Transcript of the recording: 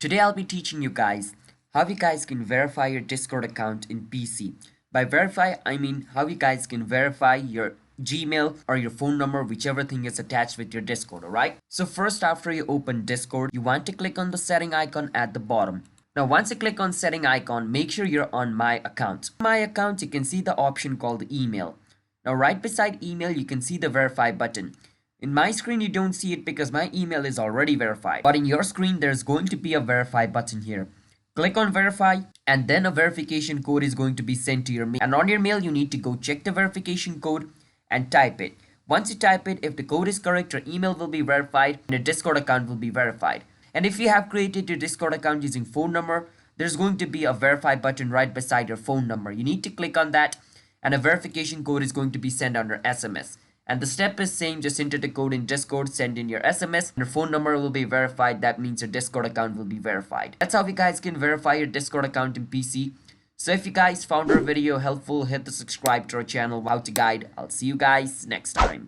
Today I'll be teaching you guys how you guys can verify your Discord account in PC. By verify, I mean how you guys can verify your Gmail or your phone number, whichever thing is attached with your Discord, alright? So first, after you open Discord, you want to click on the setting icon at the bottom. Now once you click on setting icon, make sure you're on my account. My account, you can see the option called email. Now right beside email, you can see the verify button. In my screen, you don't see it because my email is already verified. But in your screen, there's going to be a verify button here. Click on verify and then a verification code is going to be sent to your mail. And on your mail, you need to go check the verification code and type it. Once you type it, if the code is correct, your email will be verified and your Discord account will be verified. And if you have created your Discord account using phone number, there's going to be a verify button right beside your phone number. You need to click on that and a verification code is going to be sent under SMS. And the step is same, just enter the code in Discord, send in your SMS, and your phone number will be verified. That means your Discord account will be verified. That's how you guys can verify your Discord account in PC. So if you guys found our video helpful, hit the subscribe to our channel, How to Guide. I'll see you guys next time.